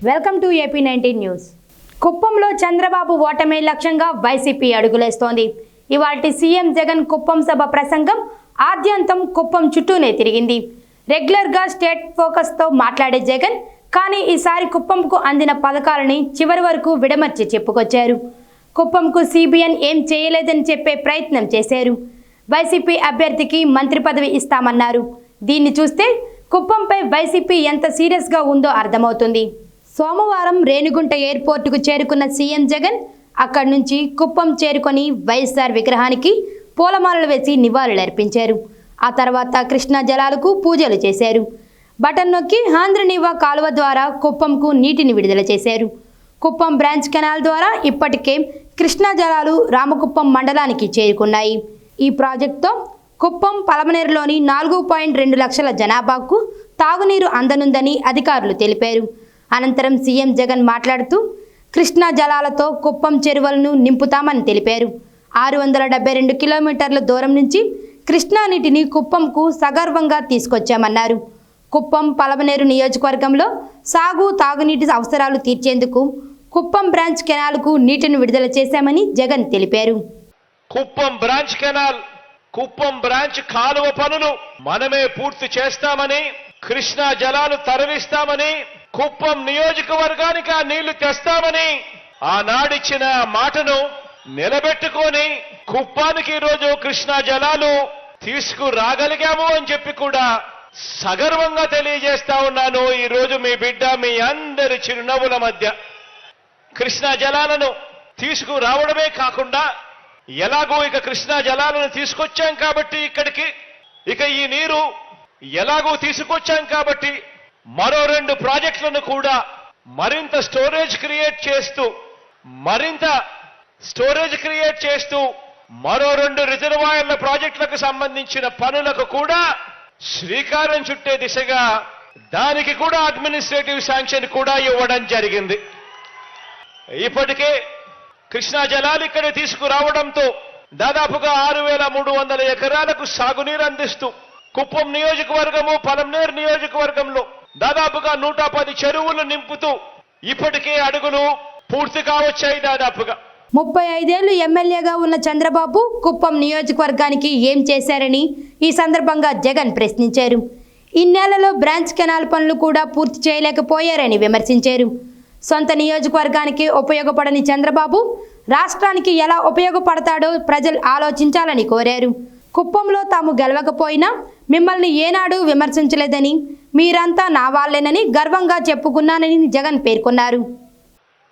Welcome to AP19 news. కుప్పంలో చంద్రబాబు ఓటమే లక్ష్యంగా YCP అడుగులేస్తోంది. ఇవాల్టి సీఎం జగన్ కుప్పం సభ ప్రసంగం ఆద్యంతం కుప్పం చుట్టూనే తిరిగింది. రెగ్యులర్గా స్టేట్ ఫోకస్తో మాట్లాడే జగన్ కానీ ఈసారి కుప్పంకు అందిన పథకాలని చివరి వరకు విడమర్చి చెప్పుకొచ్చారు. కుప్పంకు CBN ఏం చేయలేదని చెప్పే ప్రయత్నం చేశారు. వైసీపీ అభ్యర్థికి మంత్రి పదవి ఇస్తామన్నారు. దీన్ని చూస్తే కుప్పంపై వైసీపీ ఎంత సీరియస్గా ఉందో అర్థమవుతుంది. సోమవారం రేణిగుంట ఎయిర్పోర్టుకు చేరుకున్న సీఎం జగన్ అక్కడి నుంచి కుప్పం చేరుకొని వైఎస్ఆర్ విగ్రహానికి పూలమాలలు వేసి నివాళులర్పించారు. ఆ తర్వాత కృష్ణా జలాలకు పూజలు చేశారు. బటన్ నొక్కి ఆంధ్రనీవా కాలువ ద్వారా కుప్పంకు నీటిని విడుదల చేశారు. కుప్పం బ్రాంచ్ కెనాల్ ద్వారా ఇప్పటికే కృష్ణా జలాలు రామకుప్పం మండలానికి చేరుకున్నాయి. ఈ ప్రాజెక్టుతో కుప్పం పలమనేరులోని 4.2 లక్షల జనాభాకు తాగునీరు అందనుందని అధికారులు తెలిపారు. అనంతరం సీఎం జగన్ మాట్లాడుతూ కృష్ణా జలాలతో కుప్పం చెరువులను నింపుతామని తెలిపారు. 672 కిలోమీటర్ల దూరం నుంచి కృష్ణా నీటిని కుప్పంకు సగర్వంగా తీసుకొచ్చామన్నారు. కుప్పం పలమనేరు నియోజకవర్గంలో సాగు తాగునీటి అవసరాలు తీర్చేందుకు కుప్పం బ్రాంచ్ కెనాల్కు నీటిని విడుదల చేశామని జగన్ తెలిపారు. Kuppam branch canal, Kuppam branch కాలువ పనులు మనమే పూర్తి చేస్తామని, కృష్ణా జలాలు తరలిస్తామని, కుప్పం నియోజకవర్గానికి ఆ నీళ్లు తెస్తామని ఆనాడిచ్చిన మాటను నిలబెట్టుకొని కుప్పానికి ఈరోజు కృష్ణా జలాలు తీసుకురాగలిగాము అని చెప్పి కూడా సగర్వంగా తెలియజేస్తా ఉన్నాను. ఈరోజు మీ బిడ్డ మీ అందరి చిరునవ్వుల మధ్య కృష్ణా జలాలను తీసుకురావడమే కాకుండా ఎలాగో ఇక కృష్ణా జలాలను తీసుకొచ్చాం కాబట్టి ఇక్కడికి ఇక ఈ నీరు ఎలాగో తీసుకొచ్చాం కాబట్టి మరో 2 ప్రాజెక్టులను కూడా మరింత స్టోరేజ్ క్రియేట్ చేస్తూ మరో 2 రిజర్వాయర్ల ప్రాజెక్టులకు సంబంధించిన పనులకు కూడా శ్రీకారం చుట్టే దిశగా దానికి కూడా అడ్మినిస్ట్రేటివ్ శాంక్షన్ కూడా ఇవ్వడం జరిగింది. ఇప్పటికే కృష్ణా జలాలు ఇక్కడ తీసుకురావడంతో దాదాపుగా 6,300 ఎకరాలకు సాగునీరు అందిస్తూ కుప్పం నియోజకవర్గము పలమనేరు నియోజకవర్గంలో దాదాపుగా 110 చెరువులు నింపుతూ ఇప్పటికే అడుగులు పూర్తి కావచ్చాయి. దాదాపుగా 35 ఏళ్లు ఎమ్మెల్యేగా ఉన్న చంద్రబాబు కుప్పం నియోజకవర్గానికి ఏం చేశారని ఈ సందర్భంగా జగన్ ప్రశ్నించారు. ఇన్నేళ్లలో బ్రాంచ్ కెనాల్ పనులు కూడా పూర్తి చేయలేకపోయారని విమర్శించారు. సొంత నియోజకవర్గానికి ఉపయోగపడని చంద్రబాబు రాష్ట్రానికి ఎలా ఉపయోగపడతాడో ప్రజలు ఆలోచించాలని కోరారు. కుప్పంలో తాము గెలవకపోయినా మిమ్మల్ని ఏనాడు విమర్శించలేదని, మీరంతా నా వాళ్ళేనని గర్వంగా చెప్పుకున్నానని జగన్ పేర్కొన్నారు.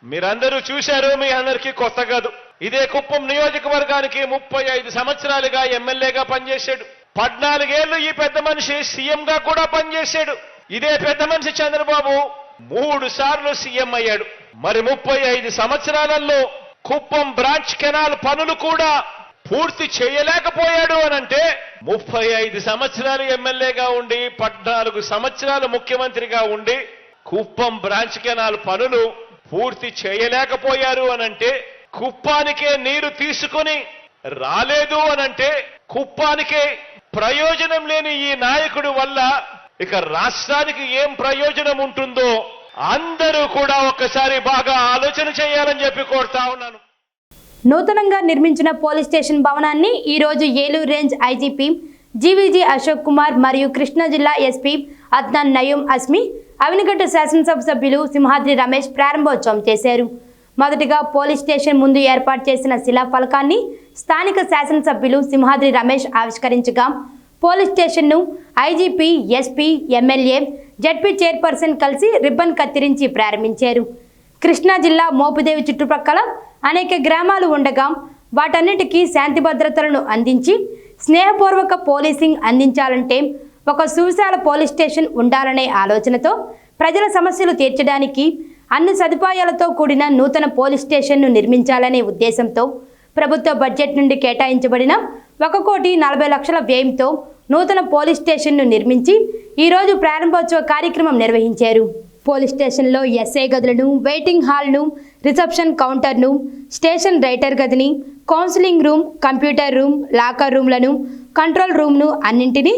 మీరందరూ చూశారు, మీ అందరికీ కొత్త కాదు. ఇదే కుప్పం నియోజకవర్గానికి 35 సంవత్సరాలుగా ఎమ్మెల్యేగా పనిచేశాడు. 14 ఏళ్లు ఈ పెద్ద మనిషి సీఎంగా కూడా పనిచేశాడు. ఇదే పెద్ద మనిషి చంద్రబాబు 3 సార్లు సీఎం అయ్యాడు. మరి 35 సంవత్సరాలలో కుప్పం బ్రాంచ్ కెనాల్ పనులు కూడా పూర్తి చేయలేకపోయాడు అనంటే 35 సంవత్సరాలు ఎమ్మెల్యేగా ఉండి 14 సంవత్సరాలు ముఖ్యమంత్రిగా ఉండి కుప్పం బ్రాంచ్ కెనాల్ పనులు పూర్తి చేయలేకపోయారు అనంటే, కుప్పానికే నీరు తీసుకొని రాలేదు అనంటే, కుప్పానికే ప్రయోజనం లేని ఈ నాయకుడు వల్ల ఇక రాష్ట్రానికి ఏం ప్రయోజనం ఉంటుందో అందరూ కూడా ఒక్కసారి బాగా ఆలోచన చేయాలని చెప్పి కోరుతా ఉన్నాను. నూతనంగా నిర్మించిన పోలీస్ స్టేషన్ భవనాన్ని ఈరోజు Eluru range IGP GVG Ashok Kumar మరియు కృష్ణా జిల్లా SP అద్నాన్ నయూం అస్మి, అవినిగడ్డ శాసనసభ సభ్యులు సింహాద్రి రమేష్ ప్రారంభోత్సవం చేశారు. మొదటిగా పోలీస్ స్టేషన్ ముందు ఏర్పాటు చేసిన శిలాఫలకాన్ని స్థానిక శాసనసభ్యులు సింహాద్రి రమేష్ ఆవిష్కరించగా పోలీస్ స్టేషన్ను IGP, SP, MLA, ZP chairperson కలిసి రిబ్బన్ కత్తిరించి ప్రారంభించారు. కృష్ణా జిల్లా మోపుదేవి చుట్టుపక్కల అనేక గ్రామాలు ఉండగా వాటన్నిటికీ శాంతి భద్రతలను అందించి స్నేహపూర్వక పోలీసింగ్ అందించాలంటే ఒక సువిశాల పోలీస్ స్టేషన్ ఉండాలనే ఆలోచనతో ప్రజల సమస్యలు తీర్చడానికి అన్ని సదుపాయాలతో కూడిన నూతన పోలీస్ స్టేషన్ను నిర్మించాలనే ఉద్దేశంతో ప్రభుత్వ బడ్జెట్ నుండి కేటాయించబడిన 1,40,00,000 వ్యయంతో నూతన పోలీస్ స్టేషన్ను నిర్మించి ఈరోజు ప్రారంభోత్సవ కార్యక్రమం నిర్వహించారు. పోలీస్ స్టేషన్లో SI గదులను, వెయిటింగ్ హాల్ను, రిసెప్షన్ కౌంటర్ను, స్టేషన్ రైటర్ గదిని, counselling room, computer room, locker రూమ్లను, కంట్రోల్ రూమ్ను అన్నింటినీ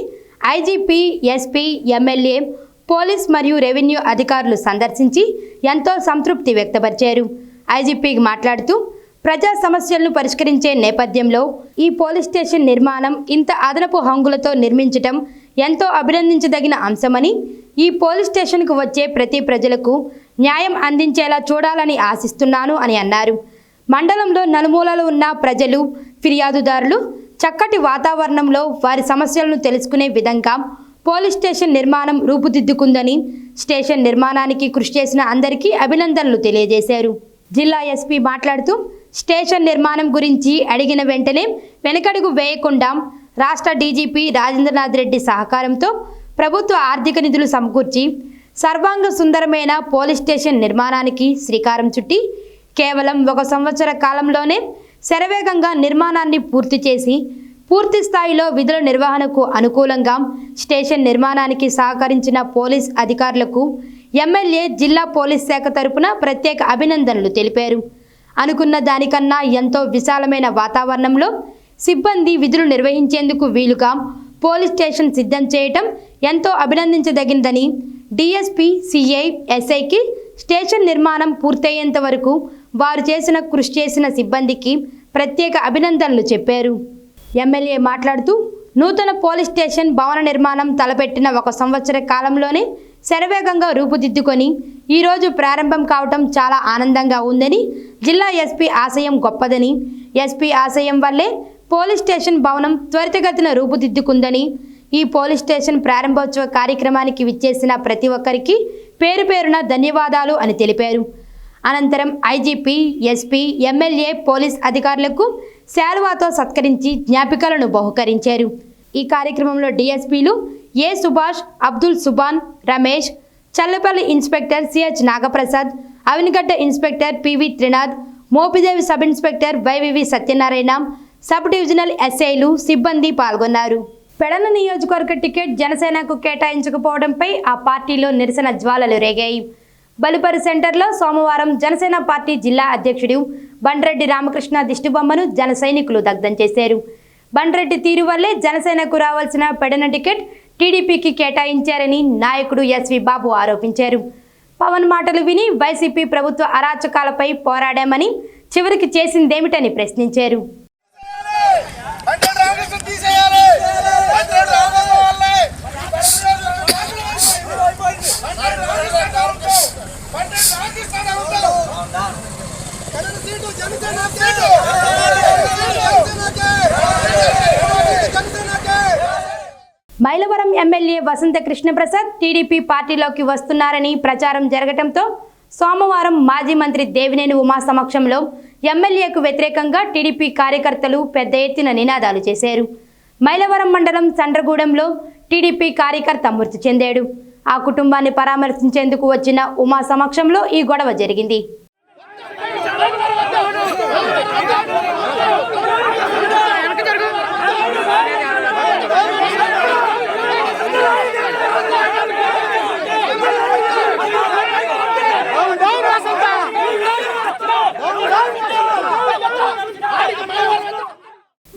IGP, SP, MLA, పోలీస్ మరియు రెవెన్యూ అధికారులు సందర్శించి ఎంతో సంతృప్తి వ్యక్తపరిచారు. ఐజీపీ మాట్లాడుతూ ప్రజా సమస్యలను పరిష్కరించే నేపథ్యంలో ఈ పోలీస్ స్టేషన్ నిర్మాణం ఇంత అదనపు హంగులతో నిర్మించడం ఎంతో అభినందించదగిన అంశమని, ఈ పోలీస్ స్టేషన్కు వచ్చే ప్రతి ప్రజలకు న్యాయం అందించేలా చూడాలని ఆశిస్తున్నాను అని అన్నారు. మండలంలో నలుమూలలు ఉన్న ప్రజలు, ఫిర్యాదుదారులు చక్కటి వాతావరణంలో వారి సమస్యలను తెలుసుకునే విధంగా పోలీస్ స్టేషన్ నిర్మాణం రూపుదిద్దుకుందని, స్టేషన్ నిర్మాణానికి కృషి చేసిన అందరికీ అభినందనలు తెలియజేశారు. జిల్లా ఎస్పీ మాట్లాడుతూ స్టేషన్ నిర్మాణం గురించి అడిగిన వెంటనే వెనకడుగు వేయకుండా రాష్ట్ర డీజీపీ రాజేంద్రనాథ్ రెడ్డి సహకారంతో ప్రభుత్వ ఆర్థిక నిధులు సమకూర్చి సర్వాంగ సుందరమైన పోలీస్ స్టేషన్ నిర్మాణానికి శ్రీకారం చుట్టి కేవలం 1 సంవత్సర కాలంలోనే శరవేగంగా నిర్మాణాన్ని పూర్తి చేసి పూర్తి స్థాయిలో విధుల నిర్వహణకు అనుకూలంగా స్టేషన్ నిర్మాణానికి సహకరించిన పోలీస్ అధికారులకు ఎమ్మెల్యే జిల్లా పోలీస్ శాఖ తరపున ప్రత్యేక అభినందనలు తెలిపారు. అనుకున్న దానికన్నా ఎంతో విశాలమైన వాతావరణంలో సిబ్బంది విధులు నిర్వహించేందుకు వీలుగా పోలీస్ స్టేషన్ సిద్ధం చేయటం ఎంతో అభినందించదగినదని, డీఎస్పీ, సిఐ, ఎస్ఐకి స్టేషన్ నిర్మాణం పూర్తయ్యేంత వరకు వారు కృషి చేసిన సిబ్బందికి ప్రత్యేక అభినందనలు చెప్పారు. ఎమ్మెల్యే మాట్లాడుతూ నూతన పోలీస్ స్టేషన్ భవన నిర్మాణం తలపెట్టిన 1 సంవత్సర కాలంలోనే శరవేగంగా రూపుదిద్దుకొని ఈరోజు ప్రారంభం కావటం చాలా ఆనందంగా ఉందని, జిల్లా ఎస్పీ ఆశయం గొప్పదని, ఎస్పీ ఆశయం వల్లే పోలీస్ స్టేషన్ భవనం త్వరితగతిన రూపుదిద్దుకుందని, ఈ పోలీస్ స్టేషన్ ప్రారంభోత్సవ కార్యక్రమానికి విచ్చేసిన ప్రతి ఒక్కరికి పేరు పేరున ధన్యవాదాలు అని తెలిపారు. అనంతరం ఐజీపీ, ఎస్పీ, ఎమ్మెల్యే, పోలీస్ అధికారులకు శాలువాతో సత్కరించి జ్ఞాపికలను బహుకరించారు. ఈ కార్యక్రమంలో డీఎస్పీలు A Subhash, Abdul Subhan, Ramesh, Challapalli inspector CH Nagaprasad, Avanigadda inspector PV Trinath, Mopidevi sub inspector YVV Satyanarayana, sub divisional ఎస్ఐలు, సిబ్బంది పాల్గొన్నారు. పెడన నియోజకవర్గ టికెట్ జనసేనకు కేటాయించకపోవడంపై ఆ పార్టీలో నిరసన జ్వాలలు రేగాయి. బలుపరి సెంటర్లో సోమవారం జనసేన పార్టీ జిల్లా అధ్యక్షుడు బండ్రెడ్డి రామకృష్ణ దిష్టిబొమ్మను జన సైనికులు దగ్ధం చేశారు. బండ్రెడ్డి తీరు వల్లే జనసేనకు రావాల్సిన పెడన టికెట్ టీడీపీకి కేటాయించారని నాయకుడు ఎస్వి బాబు ఆరోపించారు. పవన్ మాటలు విని వైసీపీ ప్రభుత్వ అరాచకాలపై పోరాడామని, చివరికి చేసిందేమిటని ప్రశ్నించారు. మైలవరం ఎమ్మెల్యే వసంత కృష్ణప్రసాద్ టీడీపీ పార్టీలోకి వస్తున్నారని ప్రచారం జరగడంతో సోమవారం మాజీ మంత్రి దేవినేని ఉమా సమక్షంలో ఎమ్మెల్యేకు వ్యతిరేకంగా టీడీపీ కార్యకర్తలు పెద్ద ఎత్తున నినాదాలు చేశారు. మైలవరం మండలం సండ్రగూడెంలో టీడీపీ కార్యకర్త మృతి చెందాడు. ఆ కుటుంబాన్ని పరామర్శించేందుకు వచ్చిన ఉమా సమక్షంలో ఈ గొడవ జరిగింది.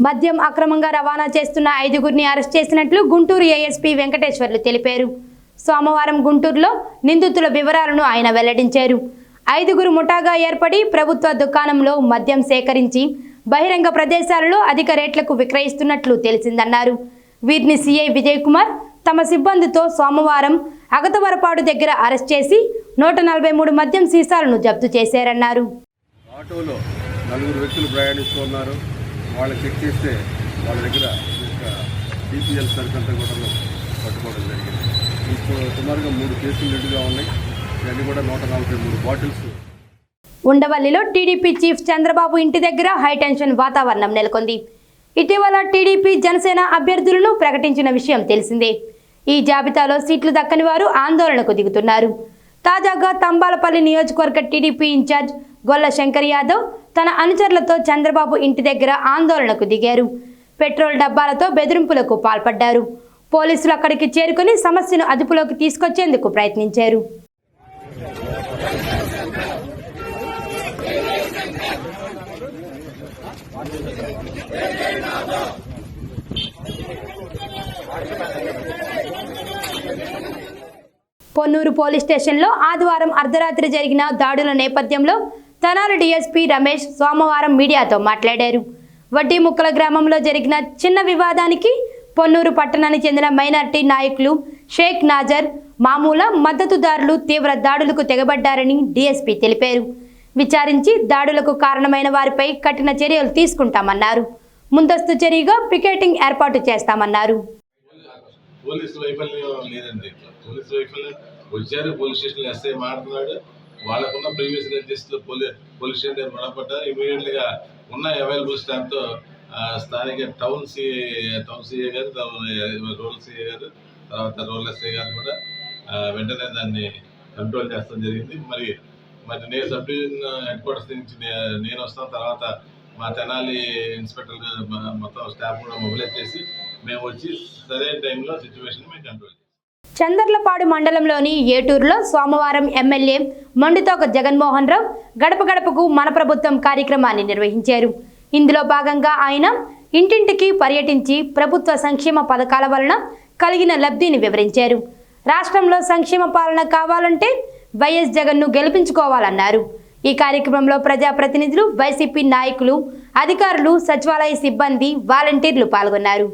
మద్యం అక్రమంగా రవాణా చేస్తున్న 5గురిని అరెస్ట్ చేసినట్లు గుంటూరు ఏఎస్పీ వెంకటేశ్వర్లు తెలిపారు. సోమవారం గుంటూరులో నిందితుల వివరాలను ఆయన వెల్లడించారు. 5గురు ముఠాగా ఏర్పడి ప్రభుత్వ దుకాణంలో మద్యం సేకరించి బహిరంగ ప్రదేశాలలో అధిక రేట్లకు విక్రయిస్తున్నట్లు తెలిసిందన్నారు. వీరిని సిఐ విజయ్ కుమార్ తమ సిబ్బందితో సోమవారం అగతవరపాడు దగ్గర అరెస్ట్ చేసి 143 మద్యం సీసాలను జప్తు చేశారన్నారు. ఆటోలో 4 వ్యక్తులు ప్రయాణిస్తున్నారు. వాళ్ళు చెక్ చేస్తే వాళ్ళ దగ్గర టీపీఎల్ సరుకంతా కూడా పట్టుకోవడం జరిగింది. ఇప్పుడు సుమారుగా 3 కేసులు రెడ్డిగా ఉన్నాయి. ఇవన్నీ కూడా 143 బాటిల్స్. ఉండవల్లిలో టీడీపీ చీఫ్ చంద్రబాబు ఇంటి దగ్గర హైటెన్షన్ వాతావరణం నెలకొంది. ఇటీవల టీడీపీ జనసేన అభ్యర్థులను ప్రకటించిన విషయం తెలిసిందే. ఈ జాబితాలో సీట్లు దక్కని వారు ఆందోళనకు దిగుతున్నారు. తాజాగా తంబాలపల్లి నియోజకవర్గ టీడీపీ ఇన్ఛార్జ్ గొల్ల శంకర్ యాదవ్ తన అనుచరులతో చంద్రబాబు ఇంటి దగ్గర ఆందోళనకు దిగారు. పెట్రోల్ డబ్బాలతో బెదిరింపులకు పాల్పడ్డారు. పోలీసులు అక్కడికి చేరుకుని సమస్యను అదుపులోకి తీసుకొచ్చేందుకు ప్రయత్నించారు. పొన్నూరు పోలీస్ స్టేషన్లో ఆదివారం అర్ధరాత్రి జరిగిన దాడుల నేపథ్యంలో తెనాలి డీఎస్పీ రమేష్ సోమవారం మీడియాతో మాట్లాడారు. వడ్డీ ముక్కల గ్రామంలో జరిగిన చిన్న వివాదానికి పొన్నూరు పట్టణానికి చెందిన మైనారిటీ నాయకులు షేక్ నాజర్, మామూల మద్దతుదారులు తీవ్ర దాడులకు తెగబడ్డారని డీఎస్పీ తెలిపారు. విచారించి దాడులకు కారణమైన వారిపై కఠిన చర్యలు తీసుకుంటామన్నారు. ముందస్తు చర్యగా పికెటింగ్ ఏర్పాటు చేస్తామన్నారు. పోలీసు వైఫల్యం లేదండి. పోలీసు వైఫల్యం వచ్చారు, పోలీస్ స్టేషన్లో ఎస్ఐ మాట్లాడుతున్నాడు. వాళ్ళకున్న ప్రీవియస్ లిస్టులో పోలీస్ స్టేషన్ గొడవపడ్డారు. ఇమీడియట్గా ఉన్న అవైలబుల్ స్టాఫ్తో స్థానిక టౌన్ సిఏ గారు, రూరల్ సిఏ గారు, తర్వాత రూరల్ ఎస్ఐ గారు కూడా వెంటనే దాన్ని కంట్రోల్ చేస్తాం జరిగింది. మరి నేను సబ్ డివిజన్ హెడ్ క్వార్టర్స్ నుంచి నేను వస్తాం. తర్వాత మా తెనాలి ఇన్స్పెక్టర్ మొత్తం స్టాఫ్ కూడా మొబిలైజ్ చేసి మేము వచ్చి సరైన టైంలో సిచ్యువేషన్ మేము కంట్రోల్ చేస్తాం. చందర్లపాడు మండలంలోని ఏటూరులో సోమవారం ఎమ్మెల్యే మండుతోక జగన్మోహన్ రావు గడప గడపకు మన ప్రభుత్వం కార్యక్రమాన్ని నిర్వహించారు. ఇందులో భాగంగా ఆయన ఇంటింటికి పర్యటించి ప్రభుత్వ సంక్షేమ పథకాల వలన కలిగిన లబ్ధిని వివరించారు. రాష్ట్రంలో సంక్షేమ పాలన కావాలంటే వైఎస్ జగన్ను గెలిపించుకోవాలన్నారు. ఈ కార్యక్రమంలో ప్రజాప్రతినిధులు, వైసీపీ నాయకులు, అధికారులు, సచివాలయ సిబ్బంది, వాలంటీర్లు పాల్గొన్నారు.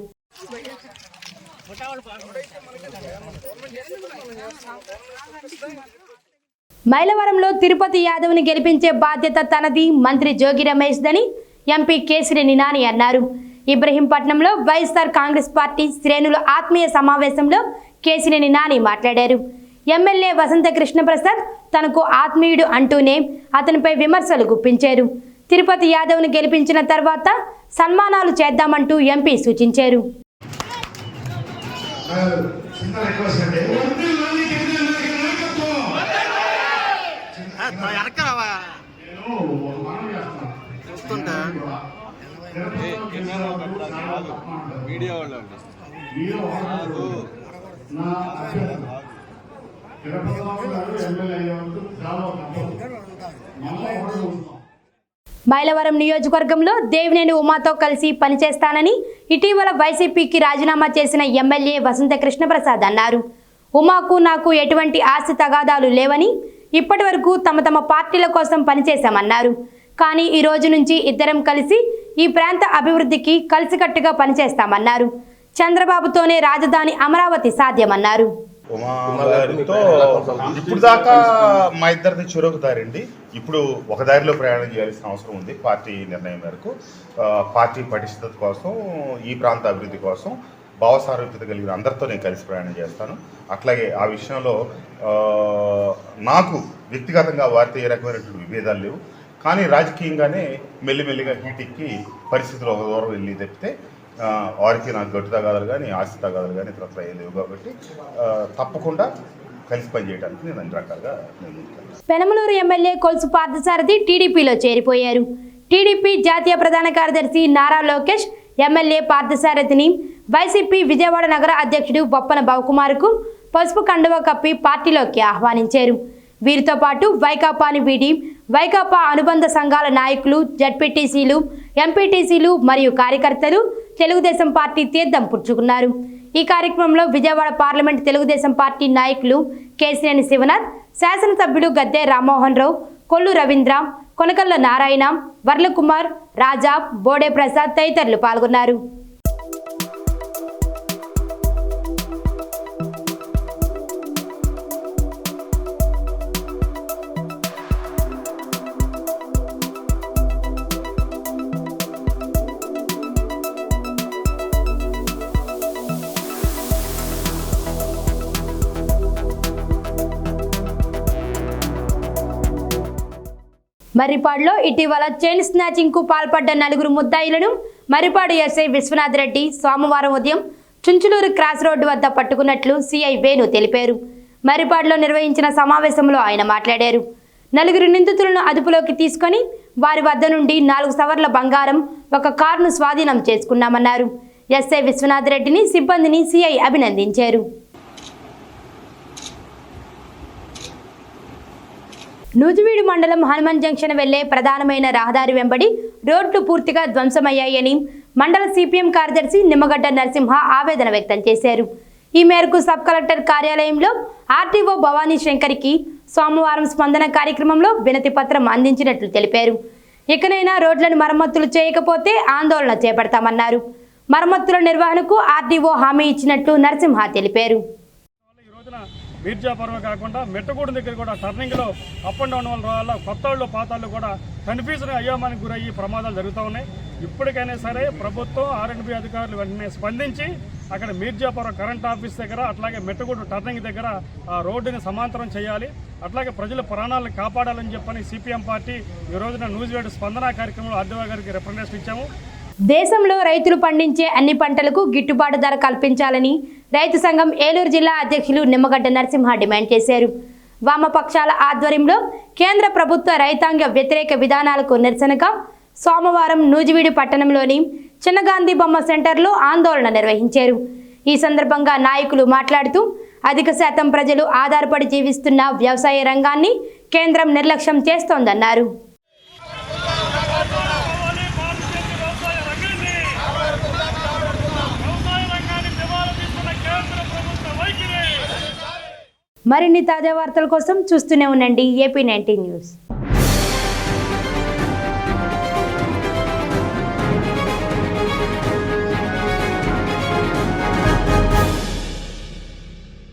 మైలవరంలో తిరుపతి యాదవ్ని గెలిపించే బాధ్యత తనది మంత్రి జోగి రమేష్ దని ఎంపీ కేసినేని నాని అన్నారు. ఇబ్రహీంపట్నంలో వైఎస్ఆర్ కాంగ్రెస్ పార్టీ శ్రేణుల ఆత్మీయ సమావేశంలో కేసినేని నాని మాట్లాడారు. ఎమ్మెల్యే వసంత కృష్ణప్రసాద్ తనకు ఆత్మీయుడు అంటూనే అతనిపై విమర్శలు గుప్పించారు. తిరుపతి యాదవ్ను గెలిపించిన తర్వాత సన్మానాలు చేద్దామంటూ ఎంపీ సూచించారు. మైలవరం నియోజకవర్గంలో దేవినేని ఉమాతో కలిసి పనిచేస్తానని ఇటీవల వైసీపీకి రాజీనామా చేసిన ఎమ్మెల్యే వసంత కృష్ణప్రసాద్ అన్నారు. ఉమాకు నాకు ఎటువంటి ఆస్తి తగాదాలు లేవని, ఇప్పటి వరకు తమ తమ పార్టీల కోసం పనిచేశామన్నారు. కానీ ఈ రోజు నుంచి ఇద్దరం కలిసి ఈ ప్రాంత అభివృద్ధికి కలిసికట్టుగా పనిచేస్తామన్నారు. చంద్రబాబుతోనే రాజధాని అమరావతి సాధ్యమన్నారు. ఉమాగారితో ఇప్పుడు దాకా మా ఇద్దరిది చురుకుదారండి. ఇప్పుడు ఒక దారిలో ప్రయాణం చేయాల్సిన అవసరం ఉంది. పార్టీ నిర్ణయం మేరకు పార్టీ పటిష్టత కోసం, ఈ ప్రాంత అభివృద్ధి కోసం భావసారూప్యత కలిగిన అందరితో నేను కలిసి ప్రయాణం చేస్తాను. అట్లాగే ఆ విషయంలో నాకు వ్యక్తిగతంగా వారితో ఏ రకమైనటువంటి విభేదాలు లేవు. కానీ రాజకీయంగానే మెల్లిమెల్లిగా హీటెక్కి పరిస్థితులు ఒక దూరం వెళ్ళి తప్పితే వారికి నాకు గట్టు తగాదాలు కానీ, ఆస్తి తగాదాలు కానీ ఇతర ఏం లేవు. కాబట్టి తప్పకుండా కలిసి పనిచేయడానికి నేను అన్ని రకాలుగా పెనమలూరు ఎమ్మెల్యే కొలుసు పార్థసారథి టీడీపీలో చేరిపోయారు. టీడీపీ జాతీయ ప్రధాన కార్యదర్శి నారా లోకేష్ ఎమ్మెల్యే పార్థసారథిని వైసీపీ విజయవాడ నగర అధ్యక్షుడు బొప్పన బావకుమార్కు పసుపు కండువ కప్పి పార్టీలోకి ఆహ్వానించారు. వీరితో పాటు వైకాపాని వీడి వైకాపా అనుబంధ సంఘాల నాయకులు, జడ్పీటీసీలు, ఎంపీటీసీలు మరియు కార్యకర్తలు తెలుగుదేశం పార్టీ తీర్థం పుచ్చుకున్నారు. ఈ కార్యక్రమంలో విజయవాడ పార్లమెంట్ తెలుగుదేశం పార్టీ నాయకులు కేసినేని శివనాథ్, శాసనసభ్యులు గద్దె రామ్మోహన్ రావు, కొల్లు రవీంద్ర, కొనకల్ల నారాయణ, వర్లకుమార్, రాజా, బోడే ప్రసాద్ తదితరులు పాల్గొన్నారు. మర్రిపాడులో ఇటీవల చైన్ స్నాచింగ్ కు పాల్పడ్డ 4 ముద్దాయిలను మర్రిపాడు ఎస్ఐ విశ్వనాథ్ రెడ్డి సోమవారం ఉదయం చుంచులూరు క్రాస్ రోడ్డు వద్ద పట్టుకున్నట్లు సిఐ వేణు తెలిపారు. మర్రిపాడులో నిర్వహించిన సమావేశంలో ఆయన మాట్లాడారు. 4 నిందితులను అదుపులోకి తీసుకొని వారి వద్ద నుండి 4 సవర్ల బంగారం, 1 కారును స్వాధీనం చేసుకున్నామన్నారు. ఎస్ఐ విశ్వనాథ్ రెడ్డిని, సిబ్బందిని సిఐ అభినందించారు. నూజివీడు మండలం హనుమాన్ జంక్షన్ వెళ్లే ప్రధానమైన రహదారి వెంబడి రోడ్లు పూర్తిగా ధ్వంసమయ్యాయని మండల సిపిఎం కార్యదర్శి నిమ్మగడ్డ నరసింహ ఆవేదన వ్యక్తం చేశారు. ఈ మేరకు సబ్ కలెక్టర్ కార్యాలయంలో ఆర్టీఓ భవానీ శంకర్కి సోమవారం స్పందన కార్యక్రమంలో వినతి పత్రం అందించినట్లు తెలిపారు. ఇకనైనా రోడ్లను మరమ్మతులు చేయకపోతే ఆందోళన చేపడతామన్నారు. మరమ్మతుల నిర్వహణకు ఆర్టీఓ హామీ ఇచ్చినట్లు నరసింహ తెలిపారు. మీర్జాపురం కాకుండా మెట్టగూడెం దగ్గర కూడా టర్నింగ్లో అప్ అండ్ డౌన్ వల్ల కొత్త వాళ్ళు పాతాళ్ళు కూడా కన్ఫ్యూజన్ అయ్యామానికి గురయ్యి ప్రమాదాలు జరుగుతూ ఉన్నాయి. ఇప్పటికైనా సరే ప్రభుత్వం ఆర్ఎండ్బి అధికారులు వెంటనే స్పందించి అక్కడ మీర్జాపురం కరెంట్ ఆఫీస్ దగ్గర అట్లాగే మెట్టగూడెం టర్నింగ్ దగ్గర ఆ రోడ్డుని సమాంతరం చేయాలి. అట్లాగే ప్రజల ప్రాణాలను కాపాడాలని చెప్పని సిపిఎం పార్టీ ఈ రోజున న్యూజివేడ్ స్పందన కార్యక్రమంలో ఆర్డీఓ గారికి రిప్రజెంటేషన్ ఇచ్చాము. దేశంలో రైతులు పండించే అన్ని పంటలకు గిట్టుబాటు ధర కల్పించాలని రైతు సంఘం ఏలూరు జిల్లా అధ్యక్షులు నిమ్మగడ్డ నరసింహ డిమాండ్ చేశారు. వామపక్షాల ఆధ్వర్యంలో కేంద్ర ప్రభుత్వ రైతాంగ వ్యతిరేక విధానాలకు నిరసనగా సోమవారం నూజివీడు పట్టణంలోని చిన్నగాంధీ బొమ్మ సెంటర్లో ఆందోళన నిర్వహించారు. ఈ సందర్భంగా నాయకులు మాట్లాడుతూ అధిక శాతం ప్రజలు ఆధారపడి జీవిస్తున్న వ్యవసాయ రంగాన్ని కేంద్రం నిర్లక్ష్యం చేస్తోందన్నారు. మరిన్ని తాజా వార్తల కోసం చూస్తూనే ఉండండి AP19 న్యూస్.